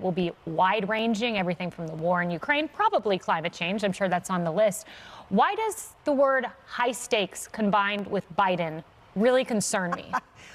will be wide-ranging, everything from the war in Ukraine, probably climate change. I'm sure that's on the list. Why does the word high stakes combined with Biden really concern me?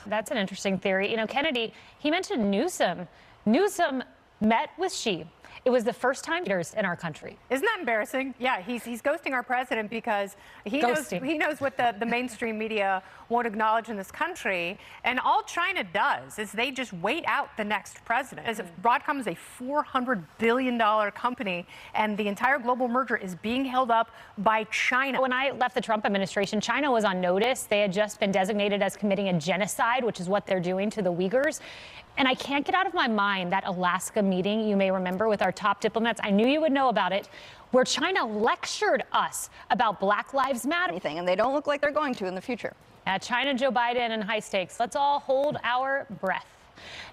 That's an interesting theory. You know, Kennedy, he mentioned Newsom. Newsom met with Xi. It was the first time leaders in our country. Isn't that embarrassing? Yeah, he's ghosting our president because he knows what the mainstream media won't acknowledge in this country. And all China does is they just wait out the next president. As if Broadcom is a $400 billion company, and the entire global merger is being held up by China. When I left the Trump administration, China was on notice. They had just been designated as committing a genocide, which is what they're doing to the Uyghurs. And I can't get out of my mind that Alaska meeting, you may remember, with our top diplomats. I knew you would know about it, where China lectured us about Black Lives Matter. And they don't look like they're going to in the future. China, Joe Biden, and high stakes. Let's all hold our breath.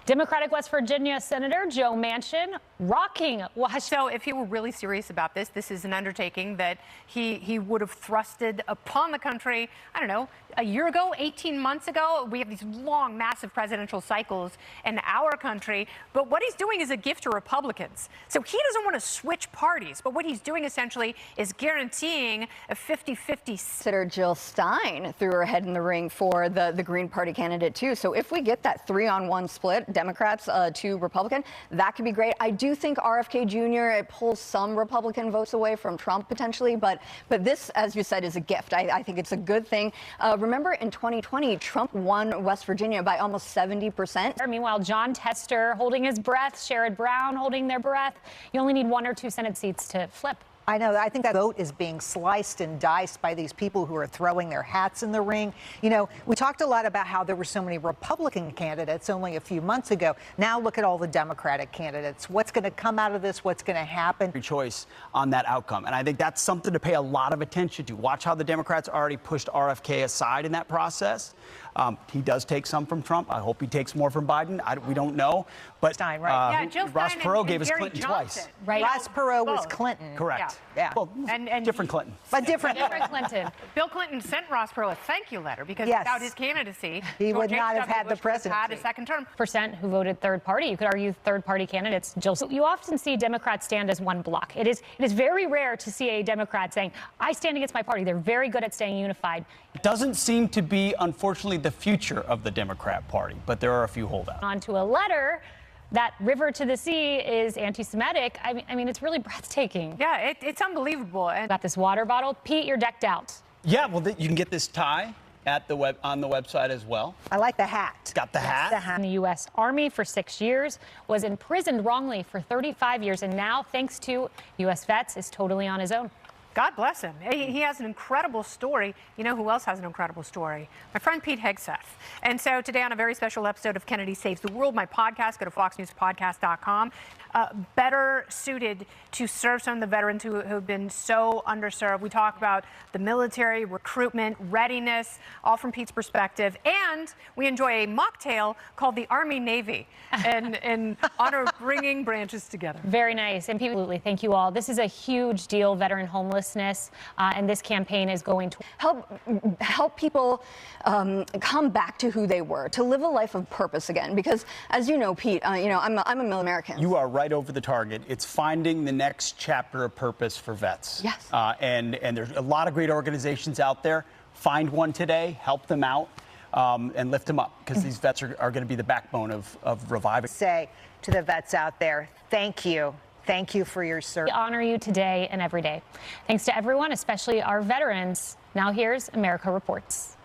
Democratic West Virginia Senator Joe Manchin rocking Washington. So if he were really serious about this is an undertaking that he would have thrusted upon the country, I don't know, a year ago, 18 months ago. We have these long, massive presidential cycles in our country. But what he's doing is a gift to Republicans. So he doesn't want to switch parties. But what he's doing essentially is guaranteeing a 50-50. Senator Jill Stein threw her head in the ring for the Green Party candidate, too. So if we get that 3-on-1 split, Democrats to Republican, that could be great. I do think RFK Jr. it pulls some Republican votes away from Trump potentially, but this, as you said, is a gift. I think it's a good thing. Remember in 2020, Trump won West Virginia by almost 70%. Meanwhile, John Tester holding his breath, Sherrod Brown holding their breath. You only need 1 or 2 Senate seats to flip. I know. I think that vote is being sliced and diced by these people who are throwing their hats in the ring. You know, we talked a lot about how there were so many Republican candidates only a few months ago. Now look at all the Democratic candidates. What's going to come out of this? What's going to happen? Choice on that outcome. And I think that's something to pay a lot of attention to. Watch how the Democrats already pushed RFK aside in that process. He does take some from Trump. I hope he takes more from Biden. We don't know. But Stein, right? Jill Ross Stein Perot and gave us Gary Clinton Johnson. twice. Right. Ross Perot was Clinton. Correct. Yeah. Well, and different Clinton. But different Clinton. Bill Clinton sent Ross Perot a thank you letter because Yes. without his candidacy, He would George not have H.W. had the Bush would have had presidency. a second term. Percent who voted third party. You could argue third party candidates. Jill, so you often see Democrats stand as one block. It is very rare to see a Democrat saying, I stand against my party. They're very good at staying unified. It doesn't seem to be, unfortunately, the future of the Democrat Party, but there are a few holdouts. On to a letter that river to the sea is anti-Semitic. I mean, it's really breathtaking. Yeah, it's unbelievable. And Got this water bottle. Pete, you're decked out. Yeah, well, you can get this tie at the on the website as well. I like the hat. It's got the hat. In the U.S. Army for 6 years, was imprisoned wrongly for 35 years, and now, thanks to U.S. vets, is totally on his own. God bless him. He has an incredible story. You know who else has an incredible story? My friend Pete Hegseth. And so today on a very special episode of Kennedy Saves the World, my podcast, go to foxnewspodcast.com, better suited to serve some of the veterans who have been so underserved. We talk about the military, recruitment, readiness, all from Pete's perspective. And we enjoy a mocktail called the Army Navy in honor of bringing branches together. Very nice. And absolutely, thank you all. This is a huge deal, veteran homelessness, and this campaign is going to help people come back to who they were, to live a life of purpose again. Because, as you know, Pete, I'm a middle American. You are right over the target. It's finding the next chapter of purpose for vets. Yes. And there's a lot of great organizations out there. Find one today, help them out, and lift them up, because these vets are going to be the backbone of reviving. Say to the vets out there, thank you. Thank you for your service. We honor you today and every day. Thanks to everyone, especially our veterans. Now here's America Reports.